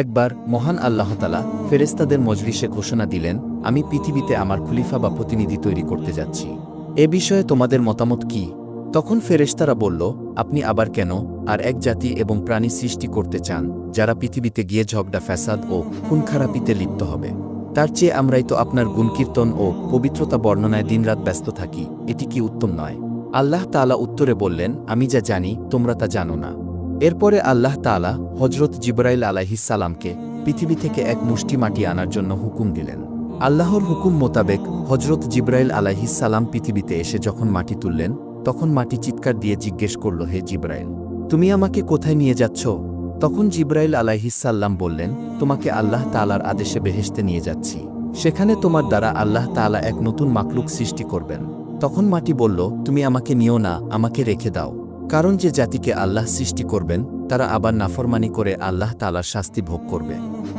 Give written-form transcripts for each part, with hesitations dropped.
একবার মহান আল্লাহ তাআলা ফেরেশতাদের মজলিসে ঘোষণা দিলেন, আমি পৃথিবীতে আমার খলিফা বা প্রতিনিধি তৈরি করতে যাচ্ছি। এ বিষয়ে তোমাদের মতামত কি? তখন ফেরেশতারা বলল, আপনি আবার কেন আর এক জাতি এবং প্রাণী সৃষ্টি করতে চান যারা পৃথিবীতে গিয়ে ঝগড়া ফ্যাসাদ ও খুনখারাপিতে লিপ্ত হবে? তার চেয়ে আমরাই তো আপনার গুণকীর্তন ও পবিত্রতা বর্ণনায় দিনরাত ব্যস্ত থাকি, এটি কি উত্তম নয়? আল্লাহ তাআলা উত্তরে বললেন, আমি যা জানি তোমরা তা জানো না। এরপরে আল্লাহ তাআলা হজরত জিবরাইল আলাইহিস সালামকে পৃথিবী থেকে এক মুষ্টি মাটি আনার জন্য হুকুম দিলেন। আল্লাহর হুকুম মোতাবেক হজরত জিবরাইল আলাইহিস সালাম পৃথিবীতে এসে যখন মাটি তুললেন, তখন মাটি চিৎকার দিয়ে জিজ্ঞেস করল, হে জিবরাইল, তুমি আমাকে কোথায় নিয়ে যাচ্ছ? তখন জিবরাইল আলাইহিস সালাম বললেন, তোমাকে আল্লাহ তাআলার আদেশে বেহেশতে নিয়ে যাচ্ছি। সেখানে তোমার দ্বারা আল্লাহ তাআলা এক নতুন মাখলুক সৃষ্টি করবেন। তখন মাটি বলল, তুমি আমাকে নিও না, আমাকে রেখে দাও। কারণ যে জাতিকে আল্লাহ সৃষ্টি করবেন তারা আবার নাফরমানি করে আল্লাহ তাআলার শাস্তি ভোগ করবে।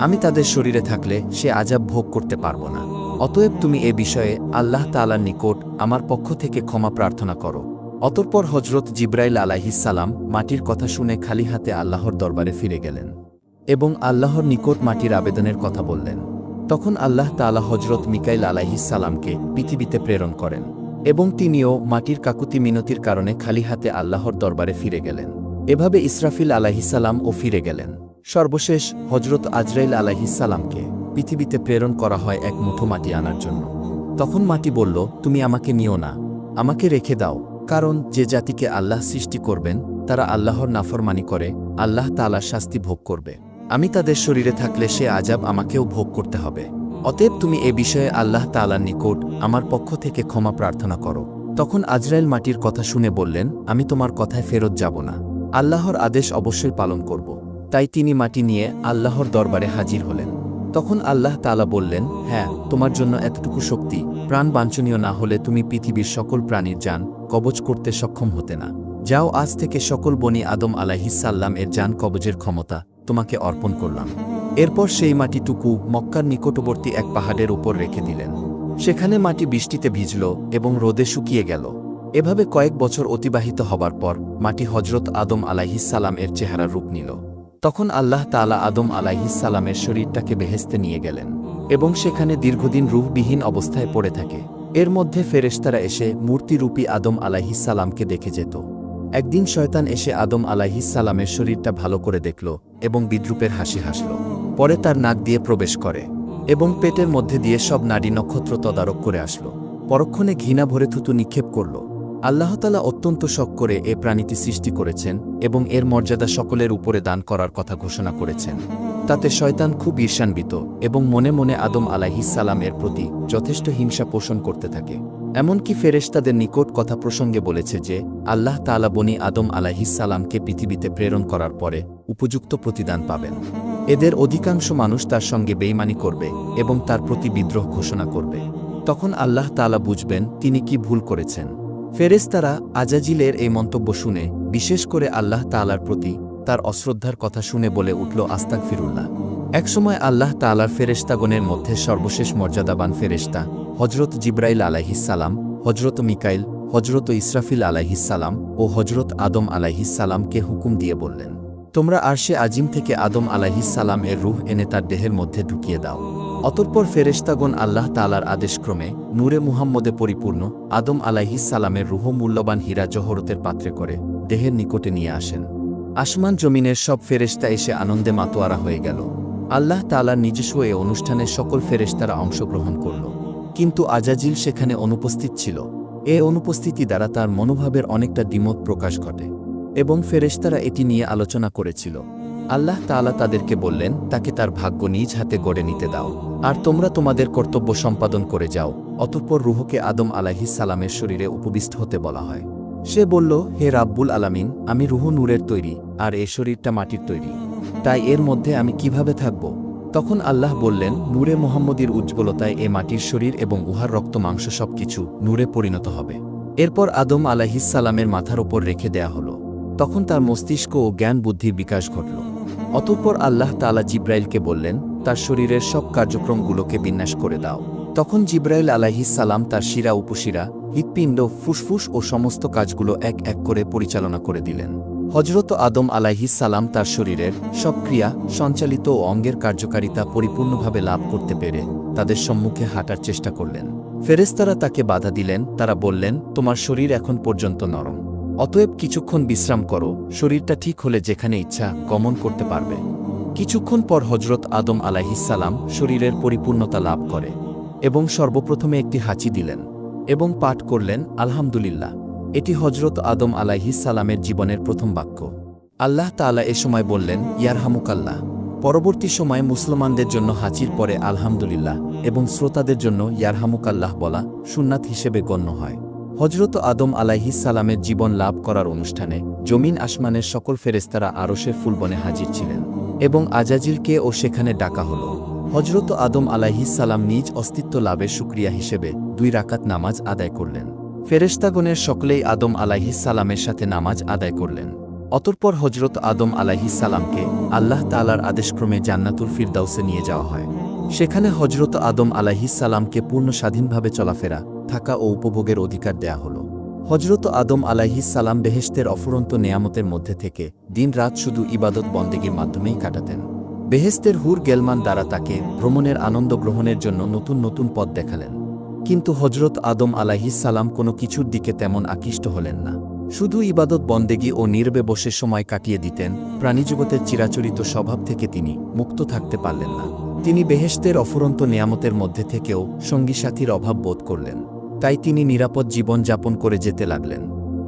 আমি তাদের শরীরে থাকলে সে আযাব ভোগ করতে পারব না। অতএব তুমি এ বিষয়ে আল্লাহ তাআলার নিকট আমার পক্ষ থেকে ক্ষমা প্রার্থনা করো। অতঃপর হজরত জিবরাইল আলাইহিস সালাম মাটির কথা শুনে খালি হাতে আল্লাহর দরবারে ফিরে গেলেন এবং আল্লাহর নিকট মাটির আবেদনের কথা বললেন। তখন আল্লাহ তাআলা হজরত মিকাইল আলাইহিস সালামকে পৃথিবীতে প্রেরণ করেন এবং তিনিও মাটির কাকুতি মিনতির কারণে খালি হাতে আল্লাহর দরবারে ফিরে গেলেন। এভাবে ইসরাফিল আলাইহিস সালাম ও ফিরে গেলেন। সর্বশেষ হজরত আজরাইল আলাইহিস সালামকে পৃথিবীতে প্রেরণ করা হয় এক মুঠো মাটি আনার জন্য। তখন মাটি বলল, তুমি আমাকে নিও না, আমাকে রেখে দাও। কারণ যে জাতিকে আল্লাহ সৃষ্টি করবেন তারা আল্লাহর নাফরমানি করে আল্লাহ তাআলার শাস্তি ভোগ করবে। আমি তাদের শরীরে থাকলে সে আযাব আমাকেও ভোগ করতে হবে। অতএব তুমি এ বিষয়ে আল্লাহ তাআলার নিকট আমার পক্ষ থেকে ক্ষমা প্রার্থনা করো। তখন আজরাইল মাটির কথা শুনে বললেন, আমি তোমার কথায় ফেরত যাব না, আল্লাহর আদেশ অবশ্যই পালন করব। তাই তিনি মাটি নিয়ে আল্লাহর দরবারে হাজির হলেন। তখন আল্লাহ তাআলা বললেন, হ্যাঁ, তোমার জন্য এতটুকু শক্তি প্রাণ বাঞ্ছনীয় না হলে তুমি পৃথিবীর সকল প্রাণীর জান কবজ করতে সক্ষম হতে না। যাও, আজ থেকে সকল বনি আদম আলাইহিস সালাম এর জান কবজের ক্ষমতা তোমাকে অর্পণ করলাম। এরপর সেই মাটিটুকু মক্কার নিকটবর্তী এক পাহাড়ের উপর রেখে দিলেন। সেখানে মাটি বৃষ্টিতে ভিজল এবং রোদে শুকিয়ে গেল। এভাবে কয়েক বছর অতিবাহিত হবার পর মাটি হজরত আদম আলাইহিস সালাম এর চেহারার রূপ নিল। তখন আল্লাহ তাআলা আদম আলাইহিস সালামের শরীরটাকে বেহেশতে নিয়ে গেলেন এবং সেখানে দীর্ঘদিন রূহবিহীন অবস্থায় পড়ে থাকে। এর মধ্যে ফেরেশতারা এসে মূর্তিরূপী আদম আলাইহিস সালামকে দেখে যেত। একদিন শয়তান এসে আদম আলাইহিস সালামের শরীরটা ভালো করে দেখল এবং বিদ্রূপের হাসি হাসল। পরে তার নাক দিয়ে প্রবেশ করে এবং পেটের মধ্যে দিয়ে সব নাড়ি নক্ষত্র তদারক করে আসলো। পরক্ষণে ঘৃণা ভরে থুতু নিক্ষেপ করল। আল্লাহ তাআলা অত্যন্ত শখ করে এ প্রাণীটি সৃষ্টি করেছেন এবং এর মর্যাদা সকলের উপরে দান করার কথা ঘোষণা করেছেন। তাতে শয়তান খুব ঈর্ষান্বিত এবং মনে মনে আদম আলাইহিস সালাম এর প্রতি যথেষ্ট হিংসা পোষণ করতে থাকে। এমনকি ফেরেশতাদের নিকট কথা প্রসঙ্গে বলেছে যে আল্লাহ তাআলা বনি আদম আলাইহিস সালামকে পৃথিবীতে প্রেরণ করার পরে উপযুক্ত প্রতিদান পাবেন। এদের অধিকাংশ মানুষ তার সঙ্গে বেঈমানি করবে এবং তার প্রতি বিদ্রোহ ঘোষণা করবে। তখন আল্লাহ তাআলা বুঝবেন তিনি কি ভুল করেছেন। ফেরেশতারা আজাজিলের এই মন্তব্য শুনে বিশেষ করে আল্লাহ তাআলার প্রতি তার অশ্রদ্ধার কথা শুনে বলে উঠল, আস্তাগফিরুল্লাহ। একসময় আল্লাহ তাআলার ফেরেশতাগণের মধ্যে সর্বশেষ মর্যাদাবান ফেরেশতা হজরত জিবরাইল আলাইহিস সালাম, হজরত মিকাইল, হজরত ইসরাফিল আলাইহিস সালাম ও হজরত আদম আলাইহিস সালামকে হুকুম দিয়ে বললেন, তোমরা আরশে আজিম থেকে আদম আলাইহিস সালাম এর রূহ এনে তার দেহের মধ্যে ঢুকিয়ে দাও। অতঃপর ফেরেশতাগণ আল্লাহ তাআলার আদেশক্রমে নূরে মুহাম্মদে পরিপূর্ণ আদম আলাইহিস সালামের রূহ মূল্যবান হীরা জহরতের পাত্রে করে দেহের নিকটে নিয়ে আসেন। আসমান জমিনের সব ফেরেশতা এসে আনন্দে মাতোয়ারা হয়ে গেল। আল্লাহ তাআলার নিজস্ব এ অনুষ্ঠানে সকল ফেরেশতারা অংশগ্রহণ করল, কিন্তু আজাজিল সেখানে অনুপস্থিত ছিল। এ অনুপস্থিতি দ্বারা তার মনোভাবের অনেকটা দ্বিমত প্রকাশ ঘটে এবং ফেরেশতারা এটি নিয়ে আলোচনা করেছিল। আল্লাহ তাআলা তাদেরকে বললেন, তাকে তার ভাগ্য নিজ হাতে গড়ে নিতে দাও, আর তোমরা তোমাদের কর্তব্য সম্পাদন করে যাও। অতঃপর রূহকে আদম আলাইহিস সালামের শরীরে উপবিষ্ট হতে বলা হয়। সে বলল, হে রাব্বুল আলামিন, আমি রূহ নূরের তৈরি আর এ শরীরটা মাটির তৈরি, তাই এর মধ্যে আমি কিভাবে থাকব? তখন আল্লাহ বললেন, নূরে মুহাম্মদীর উজ্জ্বলতায় এ মাটির শরীর এবং উহার রক্ত মাংস সবকিছু নূরে পরিণত হবে। এরপর আদম আলাইহিস সালামের মাথার ওপর রেখে দেয়া হল। তখন তার মস্তিষ্ক ও জ্ঞান বুদ্ধির বিকাশ ঘটল। অতঃপর আল্লাহ তাআলা জিবরাইলকে বললেন, তার শরীরের সব কার্যক্রমগুলোকে বিন্যাস করে দাও। তখন জিবরাইল আলাইহিস সালাম তার শিরা উপশিরা, হৃৎপিণ্ড, ফুসফুস ও সমস্ত কাজগুলো এক এক করে পরিচালনা করে দিলেন। হজরত আদম আলাইহিসসালাম তার শরীরের সব ক্রিয়া সঞ্চালিত ও অঙ্গের কার্যকারিতা পরিপূর্ণভাবে লাভ করতে পেরে তাদের সম্মুখে হাঁটার চেষ্টা করলেন। ফেরেশতারা তাকে বাধা দিলেন, তারা বললেন, তোমার শরীর এখন পর্যন্ত নরম, অতএব কিছুক্ষণ বিশ্রাম করো, শরীরটা ঠিক হলে যেখানে ইচ্ছা গমন করতে পারবে। কিছুক্ষণ পর হজরত আদম আলাইহিসসালাম শরীরের পরিপূর্ণতা লাভ করে এবং সর্বপ্রথমে একটি হাঁচি দিলেন এবং পাঠ করলেন আলহামদুলিল্লাহ। এটি হজরত আদম আলাইহিসসালামের জীবনের প্রথম বাক্য। আল্লাহ তাআলা এ সময় বললেন, ইয়ারহামুকাল্লাহ। পরবর্তী সময়ে মুসলমানদের জন্য হাঁচির পরে আলহামদুলিল্লাহ এবং শ্রোতাদের জন্য ইয়ারহামুকাল্লাহ বলা সুন্নাত হিসেবে গণ্য হয়। হজরত আদম আলাইহিসসালামের জীবন লাভ করার অনুষ্ঠানে জমিন আসমানের সকল ফেরেশতারা আরশের ফুলবনে হাজির ছিলেন এবং আজাজিলকে ও সেখানে ডাকা হল। হজরত আদম আলাইহিসসালাম নিজ অস্তিত্ব লাভের শুকরিয়া হিসেবে 2 রাকাত নামাজ আদায় করলেন। ফেরেশতাগণের সকলেই আদম আলাইহিসসালামের সাথে নামাজ আদায় করলেন। অতঃপর হজরত আদম আলাইহিসসালামকে আল্লাহ তাআলার আদেশক্রমে জান্নাতুল ফিরদাউসে নিয়ে যাওয়া হয়। সেখানে হজরত আদম আলাইহিসসালামকে পূর্ণ স্বাধীনভাবে চলাফেরা, থাকা ও উপভোগের অধিকার দেয়া হল। হজরত আদম আলাইহিসসালাম বেহেশতের অফুরন্ত নেয়ামতের মধ্যে থেকে দিন-রাত শুধু ইবাদত বন্দেগীর মাধ্যমেই কাটাতেন। বেহেশতের হুর গেলমান দ্বারা তাকে ভ্রমণের আনন্দ গ্রহণের জন্য নতুন নতুন পথ দেখালেন। কিন্তু হজরত আদম আলাইহিসসালাম কোনো কিছুর দিকে তেমন আকৃষ্ট হলেন না। শুধু ইবাদত বন্দেগী ও নীরবে বসে সময় কাটিয়ে দিতেন। প্রাণীজগতের চিরাচরিত স্বভাব থেকে তিনি মুক্ত থাকতে পারলেন না। তিনি বেহেশতের অফুরন্ত নেয়ামতের মধ্যে থেকেও সঙ্গী সাথীর অভাব বোধ করলেন। তাই তিনি নিরাপদ জীবন যাপন করে যেতে লাগলেন।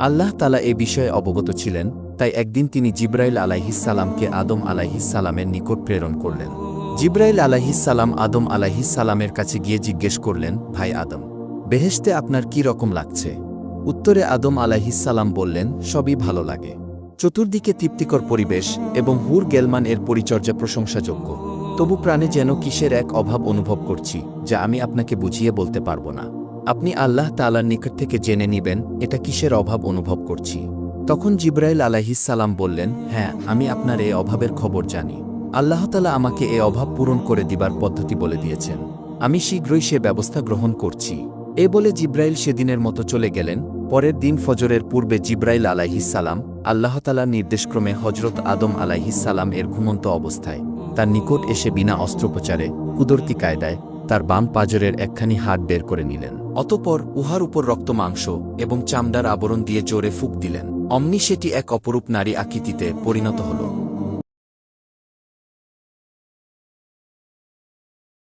আল্লাহ তাআলা এ বিষয়ে অবগত ছিলেন, তাই একদিন তিনি জিবরাইল আলাইহিসসালামকে আদম আলাইহিসসালামের নিকট প্রেরণ করলেন। জিবরাইল আলাইহিসসালাম আদম আলাইহিসসালামের কাছে গিয়ে জিজ্ঞেস করলেন, ভাই আদম, বেহেশতে আপনার কি রকম লাগছে? উত্তরে আদম আলাইহিসসালাম বললেন, সবই ভালো লাগে। চতুর্দিকে তৃপ্তিকর পরিবেশ এবং হুর গেলমান এর পরিচর্যা প্রশংসাযোগ্য। তবু প্রাণে যেন কিসের এক অভাব অনুভব করছি, যা আমি আপনাকে বুঝিয়ে বলতে পারব না। আপনি আল্লাহ তাআলার নিকট থেকে জেনে নিবেন এটা কিসের অভাব অনুভব করছি। তখন জিবরাইল আলাইহিসসালাম বললেন, হ্যাঁ, আমি আপনার এ অভাবের খবর জানি। আল্লাহ তাআলা আমাকে এ অভাব পূরণ করে দিবার পদ্ধতি বলে দিয়েছেন। আমি শীঘ্রই সে ব্যবস্থা গ্রহণ করছি। এ বলে জিবরাইল সেদিনের মতো চলে গেলেন। পরের দিন ফজরের পূর্বে জিবরাইল আলাইহিসসালাম আল্লাহ তাআলার নির্দেশক্রমে হজরত আদম আলাইহিসসালাম এর ঘুমন্ত অবস্থায় তার নিকট এসে বিনা অস্ত্রোপচারে কুদরতি কায়দায় তার বাম পাজরের একখানি হাড় বের করে নিলেন। অতঃপর উহার উপর রক্ত, মাংস এবং চামড়ার আবরণ দিয়ে জোরে ফুঁক দিলেন। অমনি সেটি এক অপরূপ নারী আকৃতিতে পরিণত হল।